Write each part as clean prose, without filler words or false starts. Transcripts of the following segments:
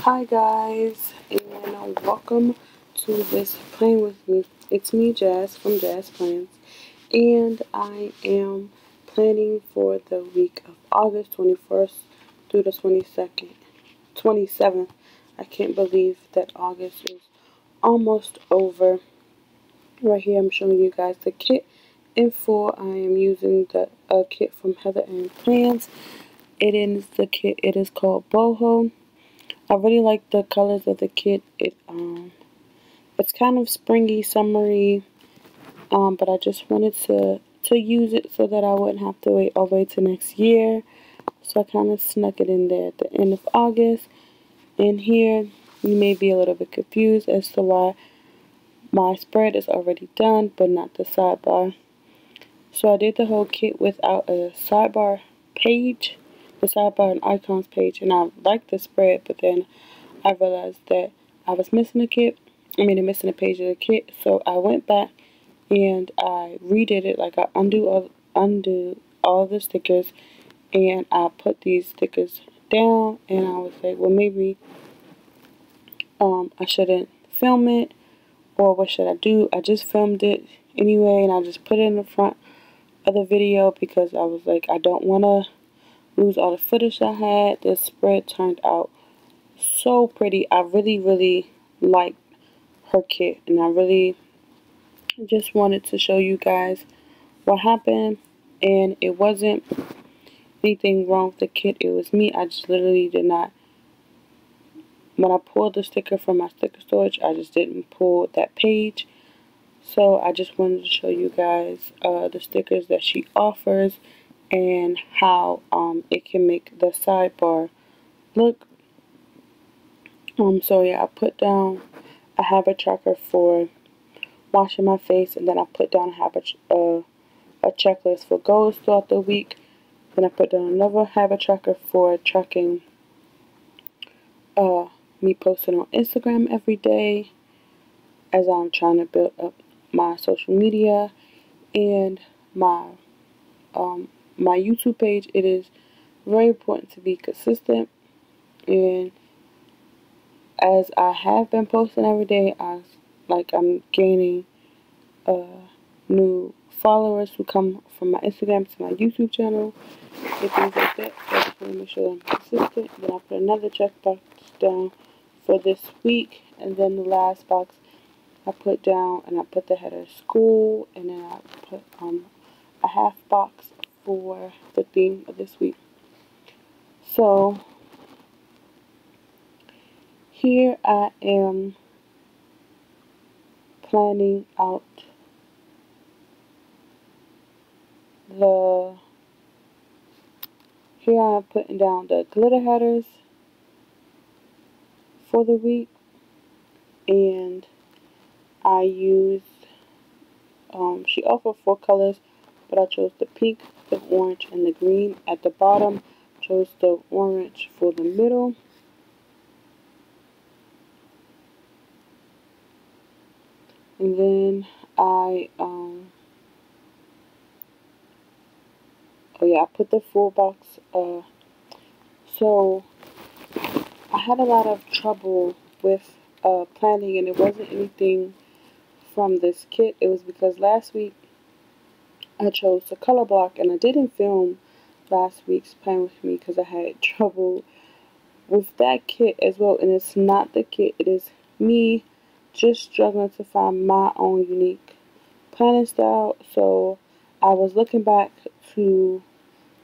Hi guys, and welcome to this Playing With Me. It's me, Jazz, from Jazz Plans, and I am planning for the week of August 21st through the 27th. I can't believe that August is almost over. Right here I'm showing you guys the kit in full. I am using the kit from HeatherAnnPlan. It is called Boho. I really like the colors of the kit. It's kind of springy, summery, but I just wanted to use it so that I wouldn't have to wait all the way to next year. So I kind of snuck it in there at the end of August. And here you may be a little bit confused as to why my spread is already done, but not the sidebar. So I did the whole kit without a sidebar page, the sidebar and icons page, and I liked the spread, but then I realized that I was missing missing a page of the kit, so I went back and I redid it. Like I undo all the stickers, and I put these stickers down, and I was like, well, maybe I shouldn't film it, or what should I do? I just filmed it anyway, and I just put it in the front of the video because I was like, I don't want to lose all the footage I had. This spread turned out so pretty. I really liked her kit, and I really just wanted to show you guys what happened. And it wasn't anything wrong with the kit, it was me. I just literally did not, when I pulled the sticker from my sticker storage, I just didn't pull that page. So I just wanted to show you guys the stickers that she offers and how it can make the sidebar look. So yeah, I put down a habit tracker for washing my face, and then I put down a checklist for goals throughout the week. Then I put down another habit tracker for tracking me posting on Instagram every day as I'm trying to build up my social media and my my YouTube page. It is very important to be consistent, and as I have been posting every day, I'm gaining new followers who come from my Instagram to my YouTube channel and things like that. So I just want to make sure that I'm consistent. Then I put another checkbox down for this week, and then the last box I put down, and I put the header school, and then I put a half box for the theme of this week. So here I am planning out here I am putting down the glitter headers for the week, and I used, she offered 4 colors, but I chose the pink, the orange, and the green at the bottom. Chose the orange for the middle. And then I put the full box. So I had a lot of trouble with planning, and it wasn't anything from this kit. It was because last week I chose the color block, and I didn't film last week's Playing With Me because I had trouble with that kit as well. And it's not the kit, it is me just struggling to find my own unique planning style. So I was looking back to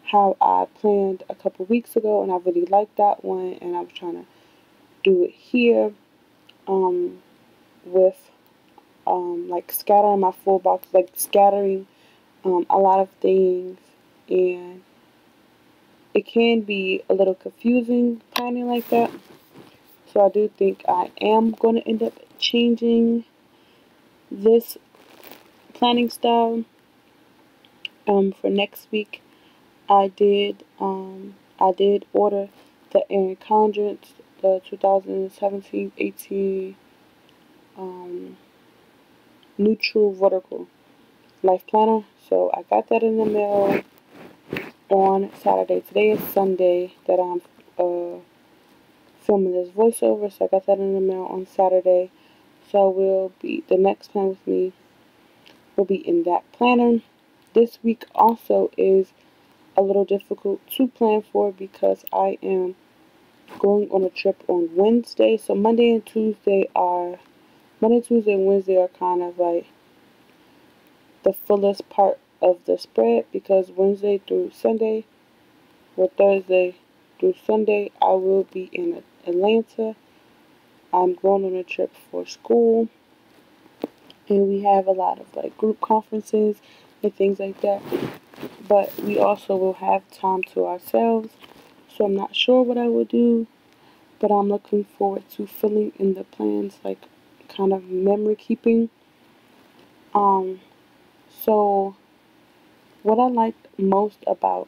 how I planned a couple weeks ago, and I really liked that one, and I was trying to do it here with like scattering my full box, like scattering a lot of things, and it can be a little confusing planning like that. So I do think I am going to end up changing this planning style for next week. I did order the Erin Condren's, the 2017-18 neutral vertical life planner. So I got that in the mail on Saturday. Today is Sunday that I'm filming this voiceover, so I got that in the mail on Saturday. So the next plan with me will be in that planner. This week also is a little difficult to plan for because I am going on a trip on Wednesday. So Monday, Tuesday, and Wednesday are kind of like the fullest part of the spread because Wednesday through Sunday or Thursday through Sunday I will be in Atlanta. I'm going on a trip for school, and we have a lot of like group conferences and things like that. But we also will have time to ourselves. So I'm not sure what I will do, but I'm looking forward to filling in the plans, like kind of memory keeping. Um, so what I liked most about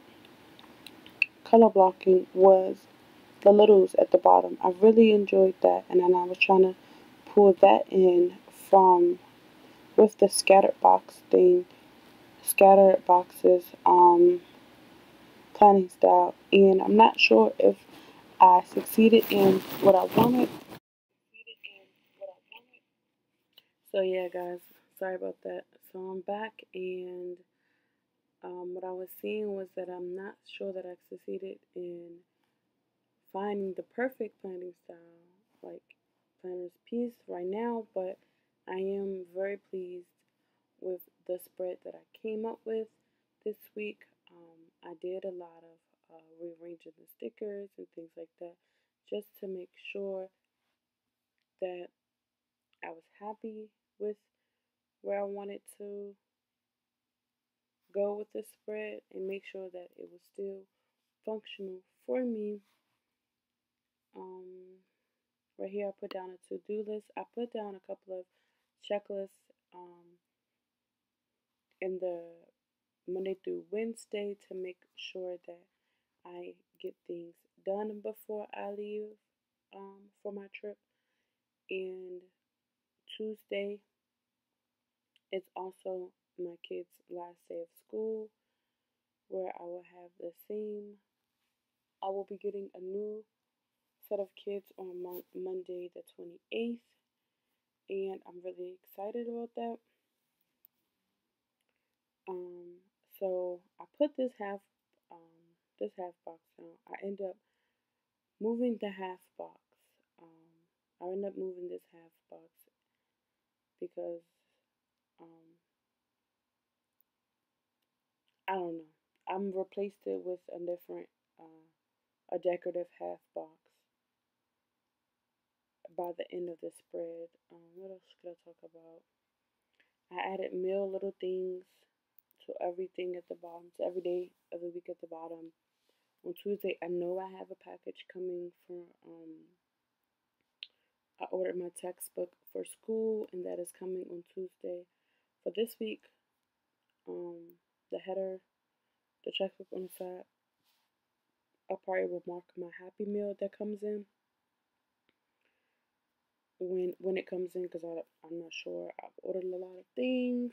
color blocking was the littles at the bottom. I really enjoyed that, and then I was trying to pull that in from with the scattered box thing, scattered boxes, planning style, and I'm not sure if I succeeded in what I wanted. So yeah, guys, sorry about that. So I'm back, and what I was seeing was that I'm not sure that I succeeded in finding the perfect planning style, like planner's piece right now, but I am very pleased with the spread that I came up with this week. I did a lot of rearranging the stickers and things like that just to make sure that I was happy with where I wanted to go with the spread and make sure that it was still functional for me. Um, right here, I put down a to-do list. I put down a couple of checklists in the Monday through Wednesday to make sure that I get things done before I leave for my trip. And Tuesday is also my kids' last day of school, where I will have the same. I will be getting a new set of kids on Monday the 28th, and I'm really excited about that. Um, so I put this half box down. I end up moving the half box. I end up moving this half box because um, I don't know. I'm replaced it with a different, a decorative half box by the end of the spread. What else could I talk about? I added meal little things to everything at the bottom, to every day of the week at the bottom. On Tuesday, I know I have a package coming for, I ordered my textbook for school, and that is coming on Tuesday. For this week, the header, the checkbook on the side, I probably will mark my Happy Meal that comes in when it comes in because I'm not sure. I've ordered a lot of things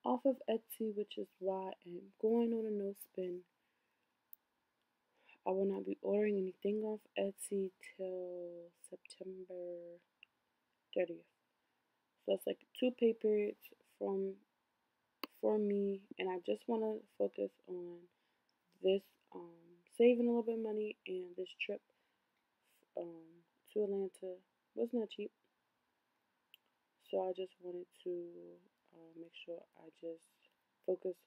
off of Etsy, which is why I'm going on a no spin. I will not be ordering anything off Etsy till September 30th. So it's like 2 pay periods for me, and I just want to focus on this saving a little bit of money, and this trip to Atlanta was not cheap. So I just wanted to make sure I just focus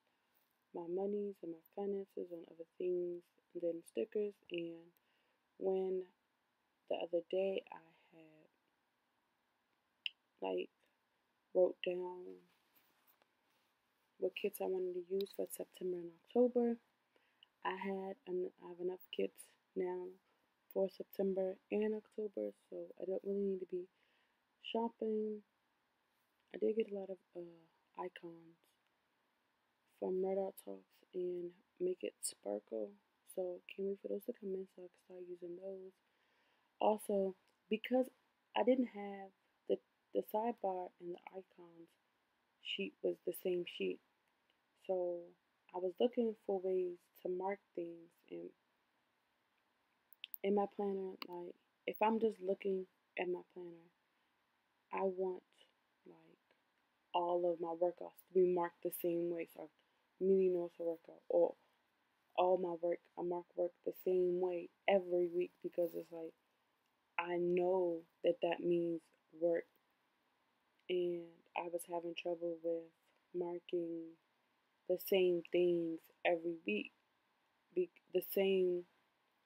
my monies and my finances on other things than stickers. And when the other day I had like wrote down what kits I wanted to use for September and October, I have enough kits now for September and October, so I don't really need to be shopping. I did get a lot of icons from Red Art Talks and Make It Sparkle. So can't wait for those to come in so I can start using those. Also, because I didn't have the sidebar and the icons sheet was the same sheet. So I was looking for ways to mark things in my planner, like if I'm just looking at my planner, I want like all of my workouts to be marked the same way. So mini notes a workout, or all my work, I mark work the same way every week, because it's like I know that that means work. And I was having trouble with marking the same things every week, the same,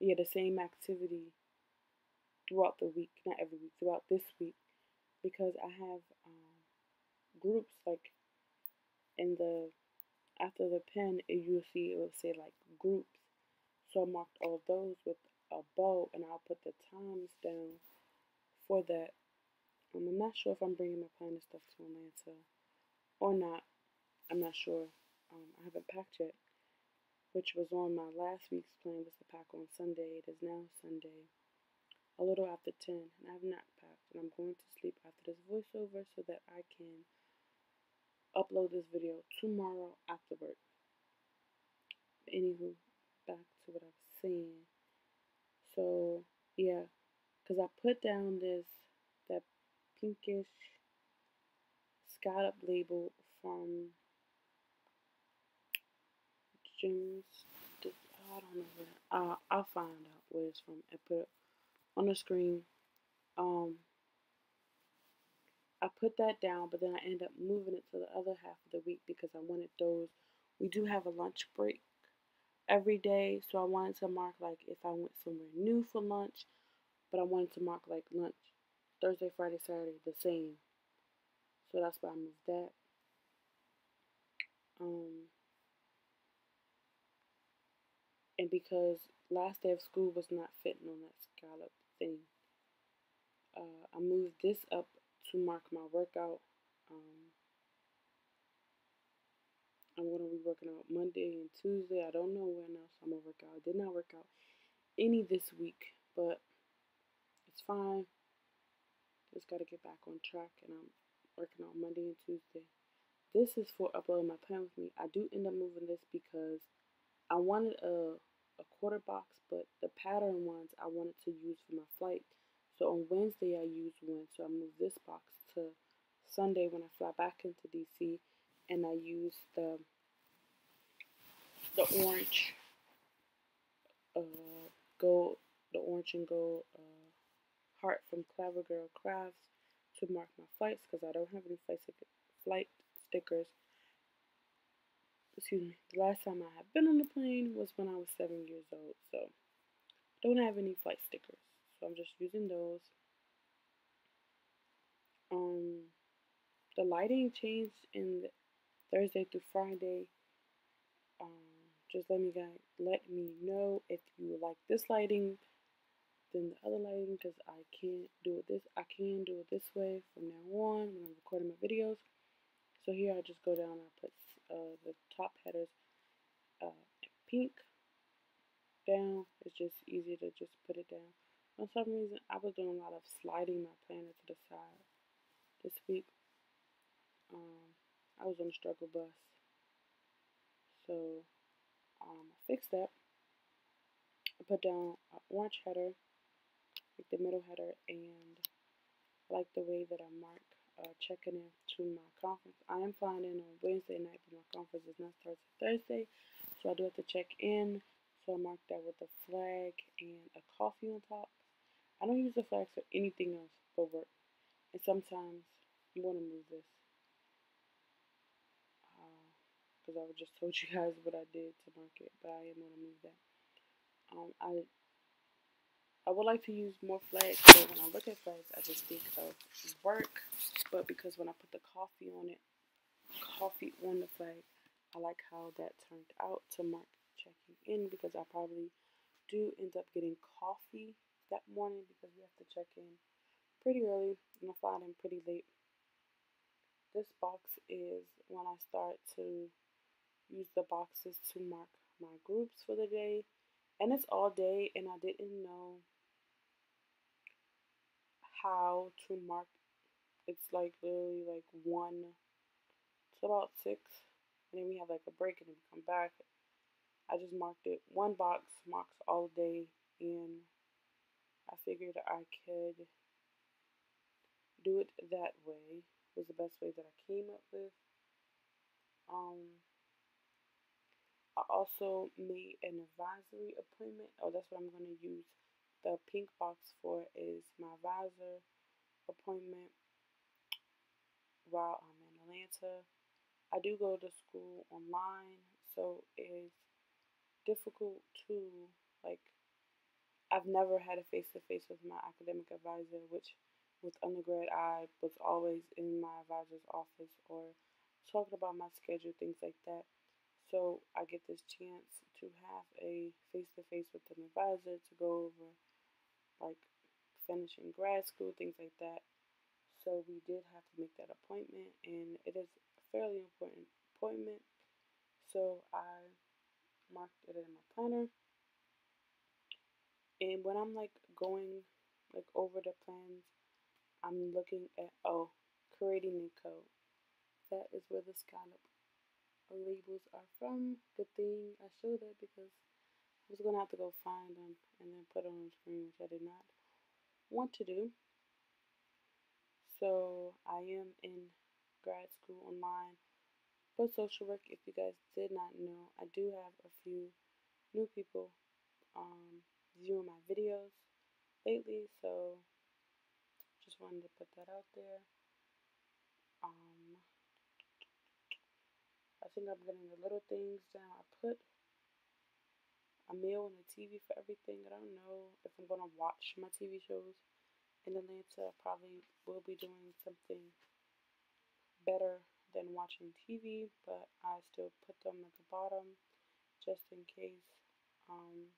yeah, the same activity throughout the week, not every week, throughout this week, because I have groups like in the after the pen, you'll see it will say like groups. So I marked all those with a bow, and I'll put the times down for that. I'm not sure if I'm bringing my planner stuff to Atlanta or not. I'm not sure. I haven't packed yet, which was on my last week's plan, was to pack on Sunday. It is now Sunday, a little after 10, and I have not packed. And I'm going to sleep after this voiceover so that I can upload this video tomorrow after work. Anywho, back to what I was saying. So, yeah, because I put down that pinkish scallop label from Jim's. I don't know where. I'll find out where it's from and put it on the screen. I put that down, but then I end up moving it to the other half of the week because I wanted those. We do have a lunch break every day, so I wanted to mark like if I went somewhere new for lunch, but I wanted to mark like lunch Thursday, Friday, Saturday the same. So that's why I moved that. And because last day of school was not fitting on that scallop thing, I moved this up to mark my workout. I'm going to be working out Monday and Tuesday. I don't know when else I'm going to work out. I did not work out any this week, but it's fine. Just got to get back on track, and I'm working on Monday and Tuesday. This is for uploading my plan with me. I do end up moving this because I wanted a quarter box, but the pattern ones I wanted to use for my flight. So on Wednesday I used one, so I moved this box to Sunday when I fly back into DC, and I used the orange gold, the orange and gold heart from CleverGalCrafts to mark my flights, because I don't have any flight stickers. Excuse me. The last time I have been on the plane was when I was 7 years old, so I don't have any flight stickers. So I'm just using those. The lighting changed in Thursday through Friday. Just let me know if you like this lighting than the other lighting, because I can do it this way from now on when I'm recording my videos. So here I just go down and I put the top headers pink down. It's just easier to just put it down. For some reason, I was doing a lot of sliding my planner to the side this week. I was on the struggle bus, so I fixed that. I put down an orange header, like the middle header, and I like the way that I mark checking in to my conference. I am flying in on Wednesday night, but my conference is not starting Thursday, so I do have to check in. So I marked that with a flag and a coffee on top. I don't use the flags for anything else but work. And sometimes I'm going to move this because I just told you guys what I did to mark it, but I am going to move that. I would like to use more flags, so when I look at flags, I just think of work. But because when I put the coffee on the flag, I like how that turned out to mark checking in, because I probably do end up getting coffee that morning because we have to check in pretty early and I fly in pretty late. This box is when I start to use the boxes to mark my groups for the day, and it's all day, and I didn't know how to mark. It's like literally like 1 to about 6, and then we have like a break and then we come back. I just marked it. One box marks all day, and I figured I could do it that way. Was the best way that I came up with. Um, I also made an advisory appointment. Oh, that's what I'm going to use the pink box for, is my advisor appointment while I'm in Atlanta. I do go to school online, so it's difficult to, like, I've never had a face-to-face with my academic advisor, which with undergrad I was always in my advisor's office or talking about my schedule, things like that. So I get this chance to have a face-to-face with an advisor to go over, like, finishing grad school, things like that. So we did have to make that appointment, and it is a fairly important appointment. So I marked it in my planner. And when I'm like going like over the plans, I'm looking at, oh, Creating&Co. That is where the scallop labels are from. Good thing I showed that because I was gonna have to go find them and then put them on the screen, which I did not want to do. So I am in grad school online for social work. If you guys did not know, I do have a few new people viewing my videos lately, so just wanted to put that out there. I think I'm getting the little things down. I put a meal on the TV for everything. I don't know if I'm gonna watch my TV shows in Atlanta. Probably will be doing something better than watching TV, but I still put them at the bottom just in case. Um,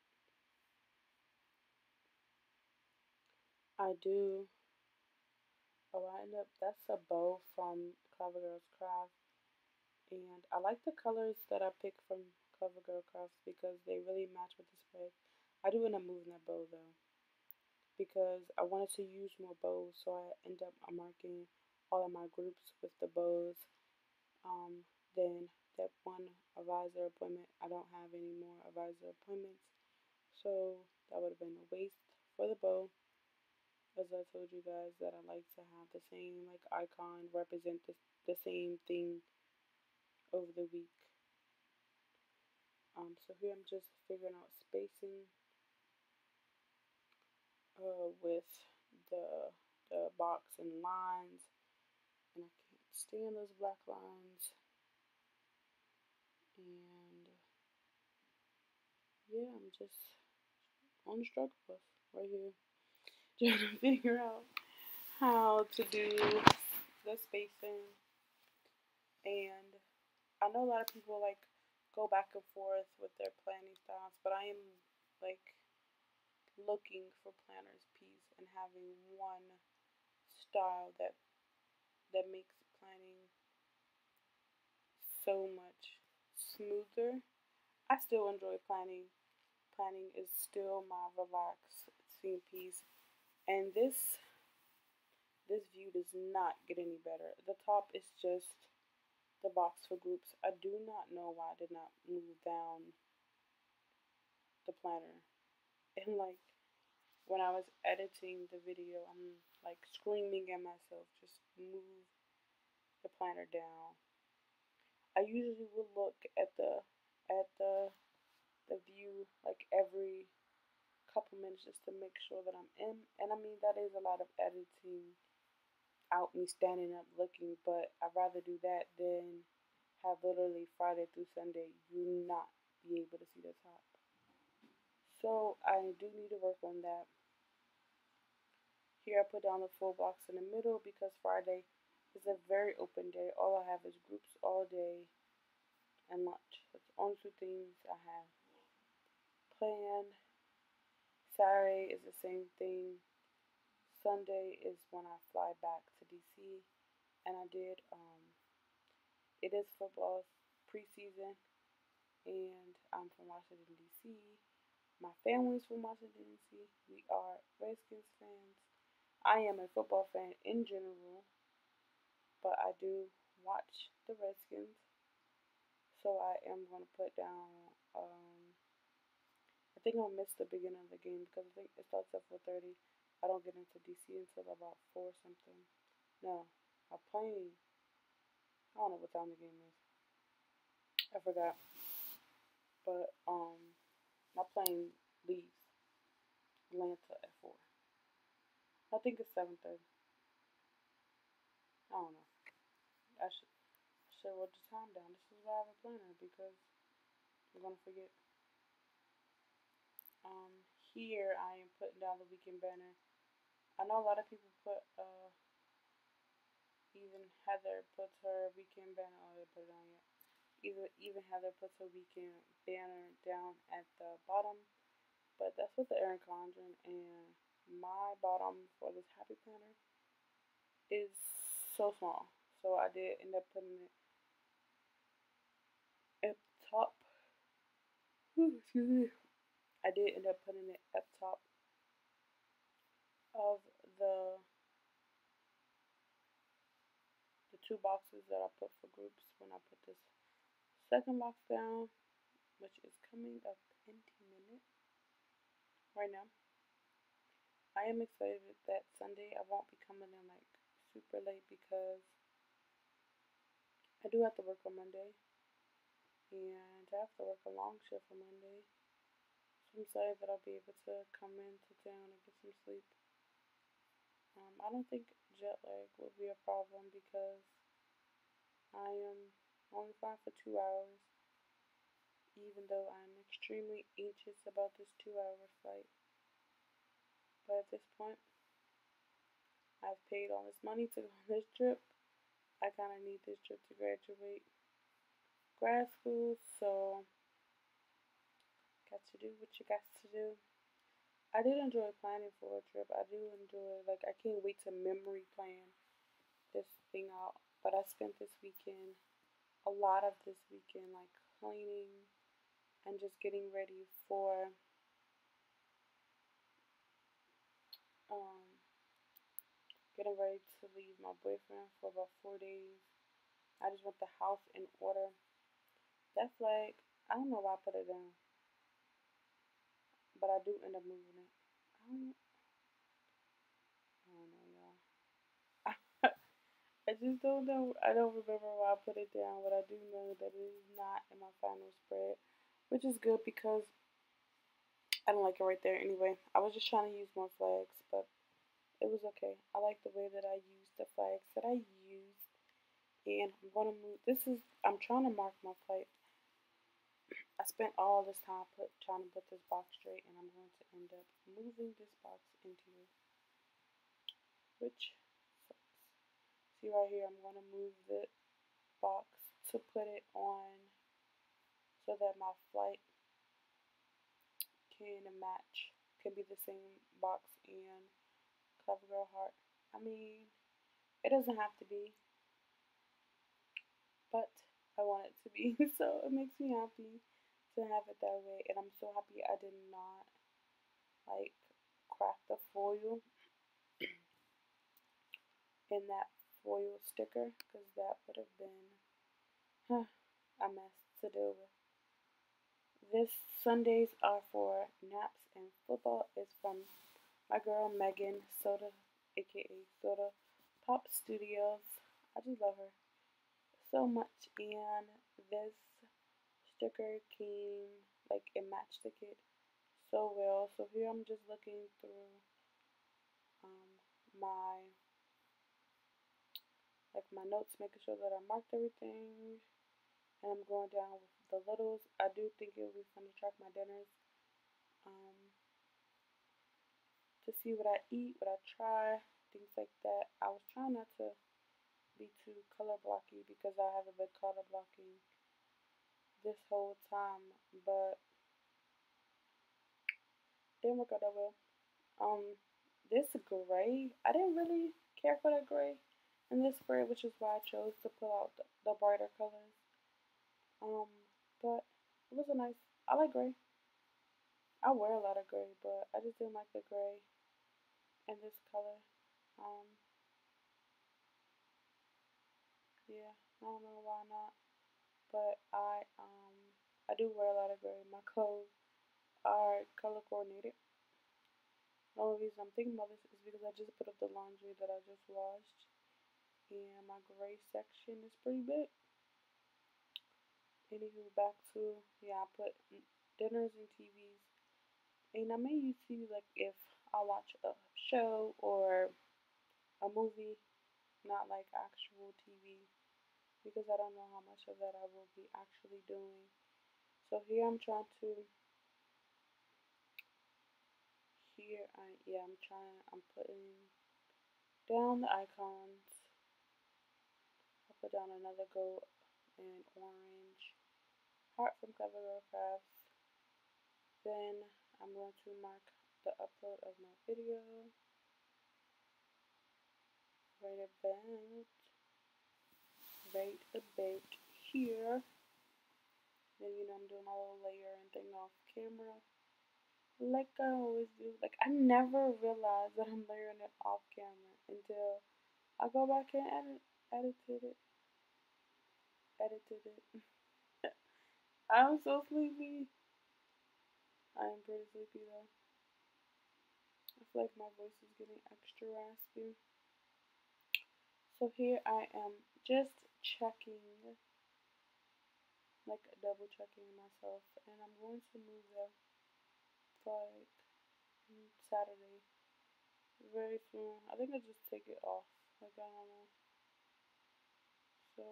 I do. Oh, I end up. That's a bow from CleverGalCrafts, and I like the colors that I pick from CleverGalCrafts because they really match with the spread. I do end up moving that bow though, because I wanted to use more bows, so I end up marking all of my groups with the bows. Then that one advisor appointment, I don't have any more advisor appointments, so that would have been a waste for the bow. As I told you guys that I like to have the same like icon represent the same thing over the week. So here I'm just figuring out spacing with the box and lines, and I can't stand those black lines. And yeah, I'm just on the struggle bus right here, trying to figure out how to do the spacing. And I know a lot of people like go back and forth with their planning styles, but I am like looking for planner's peace and having one style that makes planning so much smoother. I still enjoy planning. Planning is still my relaxing piece. And this view does not get any better. The top is just the box for groups. I do not know why I did not move down the planner. And like when I was editing the video, I'm like screaming at myself, just move the planner down. I usually will look at the view like every couple minutes just to make sure that I'm in. And I mean that is a lot of editing out me standing up looking, but I'd rather do that than have literally Friday through Sunday you not be able to see the top. So I do need to work on that. Here I put down the full box in the middle because Friday is a very open day. All I have is groups all day and lunch. That's the only two things I have planned. Saturday is the same thing. Sunday is when I fly back to DC, and I did. It is football preseason, and I'm from Washington D.C. My family's from Washington D.C. We are Redskins fans. I am a football fan in general, but I do watch the Redskins. So I am going to put down I think I'll miss the beginning of the game because I think it starts at 4:30. I don't get into DC until about 4 something. No, I'm playing. I don't know what time the game is. I forgot. But my plane leaves Atlanta at 4. I think it's 7:30. I don't know. I should write the time down. This is why I have a planner because I'm gonna forget. Here I am putting down the weekend banner. I know a lot of people put even Heather puts her weekend banner. Oh, I put it on yet. Even Heather puts her weekend banner down at the bottom. But that's with the Erin Condren, and my bottom for this happy planner is so small. So I did end up putting it up top. Excuse me. I did end up putting it up top of the two boxes that I put for groups when I put this second box down, which is coming up in 2 minutes right now. I am excited that Sunday I won't be coming in like super late because I do have to work on Monday and I have to work a long shift on Monday. So I'm excited that I'll be able to come into town and get some sleep. I don't think jet lag will be a problem because I am only flying for 2 hours, even though I'm extremely anxious about this 2 hour flight. But at this point, I've paid all this money to go on this trip. I kind of need this trip to graduate grad school, so got to do what you got to do. I did enjoy planning for a trip. I do enjoy, like, I can't wait to memory plan this thing out. But I spent this weekend, a lot of this weekend, like cleaning and just um, getting ready to leave my boyfriend for about 4 days. I just want the house in order. That flag, I don't know why I put it down, but I do end up moving it. I don't know, y'all. I just don't know. I don't remember why I put it down, but I do know that it is not in my final spread, which is good because I don't like it right there anyway. I was just trying to use more flags, but it was okay. I like the way that I used the flags that I used, and I'm gonna move. I'm trying to mark my flight. I spent all this time trying to put this box straight, and I'm going to end up moving this box into here, which sucks. See right here, I'm going to move the box to put it on so that my flight can be the same box and CleverGirl heart. I mean, it doesn't have to be, but I want it to be, so it makes me happy to have it that way, and I'm so happy I did not like crack the foil in that foil sticker because that would have been a mess to deal with. This Sundays are for naps and football is from my girl Megan Soda, aka Soda Pop Studios. I just love her so much, and this sticker came like it matched the kit so well. So here I'm just looking through my my notes, making sure that I marked everything, and I'm going down with the littles. I do think it would be fun to track my dinners, um, to see what I eat, what I try, things like that. I was trying not to be too color blocky because I haven't been color blocking this whole time, but didn't work out that well. This gray, I didn't really care for the gray in this gray, which is why I chose to pull out the brighter colors. Um, but it was a nice. I like gray. I wear a lot of gray, but I just didn't like the gray in this color. Um, yeah, I don't know why not, but I do wear a lot of gray in my clothes. are color coordinated. The only reason I'm thinking about this is because I just put up the laundry that I just washed, and my gray section is pretty big. Anywho, back to, yeah, I put dinners and TVs. And I may use TV like if I watch a show or a movie, not like actual TV, because I don't know how much of that I will be actually doing. So here I'm trying to, I'm putting down the icons. I'll put down another gold and orange heart from CleverGalCrafts. Then I'm going to mark the upload of my video right about here. Then, I'm doing my little layer and thing off camera. Like I always do. Like, I never realized that I'm layering it off camera until I go back and edited it. I'm so sleepy. I am pretty sleepy though. I feel like my voice is getting extra raspy. So here I am just checking, like double checking myself, and I'm going to move there for like Saturday very soon. I think I'll just take it off. Like, I don't know. So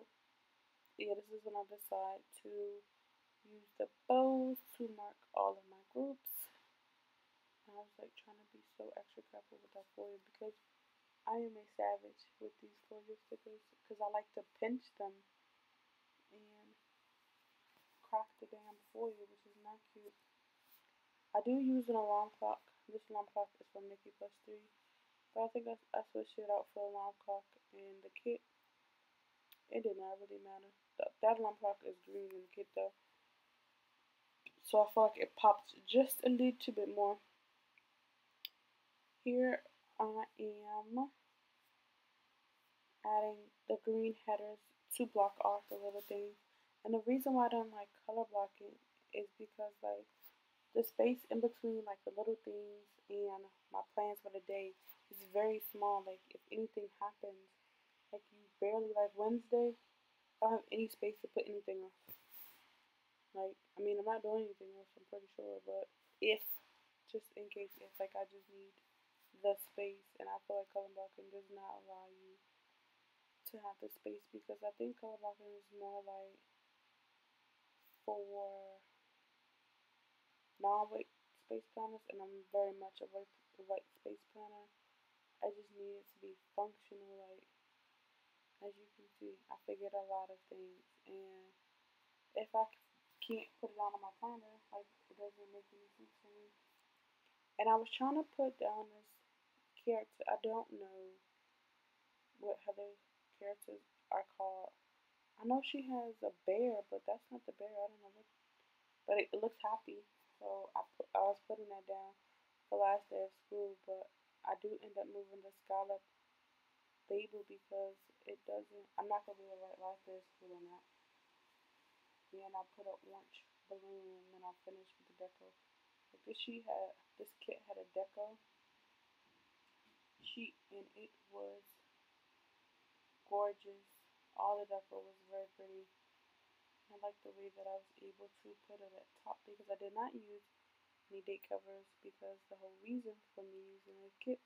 yeah, this is when I decide to use the bows to mark all of my groups. And I was like trying to be so extra careful with that foil because I am a savage with these foil stickers because I like to pinch them and crack the damn foil, which is not cute. I do use an alarm clock. This alarm clock is from Nikki Plus 3. But I think I switched it out for alarm clock in the kit. It did not really matter. That alarm clock is green in the kit though. So I feel like it pops just a little bit more. Here I am adding the green headers to block off the little things. And the reason why I don't like color blocking is because like the space in between like the little things and my plans for the day is very small. Like if anything happens, like you barely, like Wednesday, I don't have any space to put anything else. Like, I mean, I'm not doing anything else, I'm pretty sure, but if, just in case, if like I just need the space, and I feel like color blocking does not allow you to have the space because I think color blocking is more like for non-white space planners, and I'm very much a white space planner. I just need it to be functional. Like, as you can see, I figured a lot of things, and if I can't put it on my planner, like, it doesn't make any sense to me. And I was trying to put down this character. I don't know what Heather characters are called. I know she has a bear, but that's not the bear. I don't know what, but it looks happy. So I was putting that down the last day of school, but I do end up moving the scallop label because it doesn't. I'm not gonna be able to write last day of school on that. Then I put an orange balloon, and then I finished with the deco. Like this kit had a deco sheet, and it was gorgeous. All the deco was very pretty. I like the way that I was able to put it at top because I did not use any date covers because the whole reason for me using this kit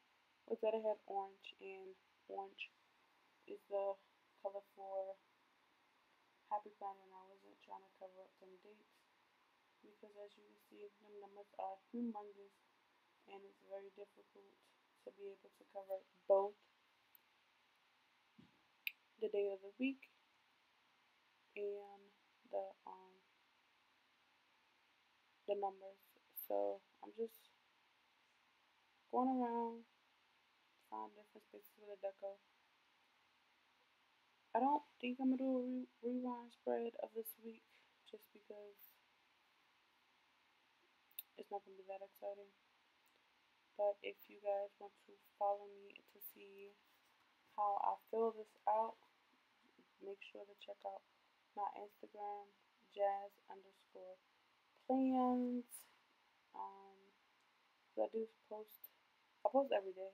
was that it had orange, and orange is the color for Happy Planner, and I wasn't trying to cover up some dates because as you can see, the numbers are humongous, and it's very difficult to be able to cover both the day of the week and the numbers. So I'm just going around, find different spaces for the deco. I don't think I'm gonna do a rewind spread of this week just because it's not gonna be that exciting. But if you guys want to follow me to see how I fill this out, make sure to check out my Instagram, jazz_plans. So I post every day,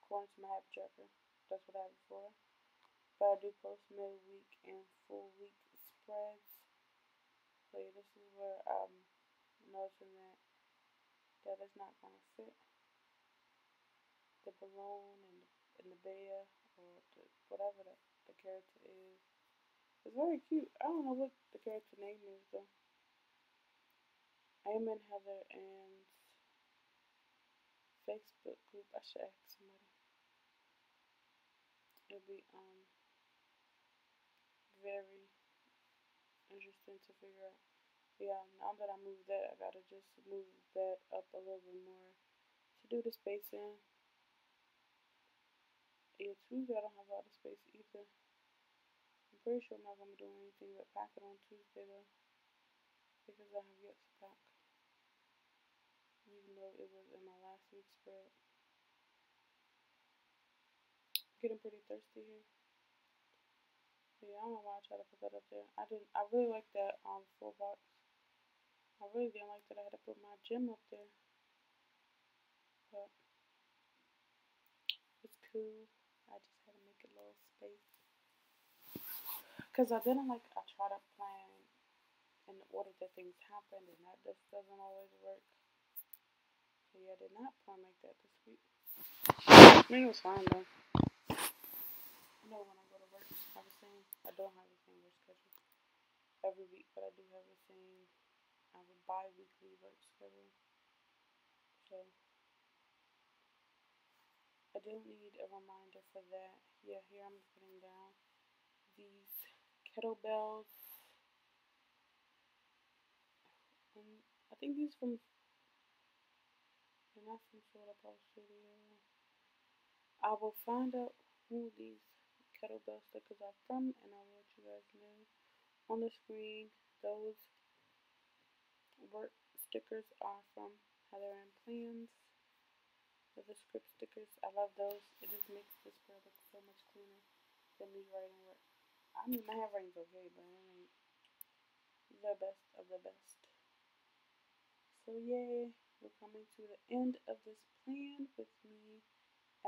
according to my habit tracker. That's what I have it for. But I do post mid-week and full week spreads. So yeah, this is where I'm noticing that is not gonna fit the balloon and the bear or whatever the character is. It's very cute. I don't know what the character name is though. I am in Heather and Facebook group. I should ask somebody. It'll be very interesting to figure out. Yeah, now that I moved that, I gotta just move that up a little bit more to do the spacing. Yeah, Tuesday I don't have a lot of space either. I'm pretty sure I'm not gonna be doing anything but packing on Tuesday though, because I have yet to pack, even though it was in my last week's spread. Getting pretty thirsty here. But yeah, I don't know why I tried to put that up there. I really like that full box. I really didn't like that I had to put my gym up there. But it's cool. I just had to make a little space. Because I try to plan in the order that things happen, and that just doesn't always work. So yeah, I did not plan like that this week. I mean, it was fine though. You know, when I go to work, I don't have the same work schedule every week, but I do have I have a bi-weekly work schedule. So I do need a reminder for that. Yeah, here I'm putting down these kettlebells. And I think they're not from Soda Pop Studio. I will find out who these kettlebell stickers are from, and I'll let you guys know on the screen. Those work stickers are from HeatherAnnPlan. The script stickers, I love those. It just makes the spread look so much cleaner than me writing work. I mean, my handwriting's okay, but it ain't the best of the best. So yay, we're coming to the end of this plan with me,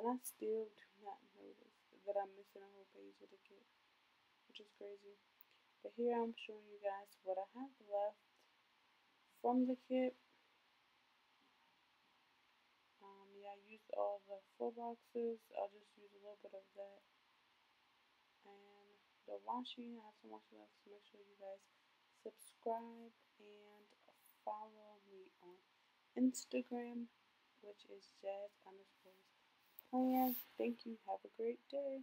and I still do not notice that I'm missing a whole page of the kit, which is crazy. But here I'm showing you guys what I have left from the kit. Yeah, I used all the full boxes. I'll just use a little bit of that. And the washi, I have some washi left, so make sure you guys subscribe and follow me on Instagram, which is jazz_plan. Thank you. Have a great day.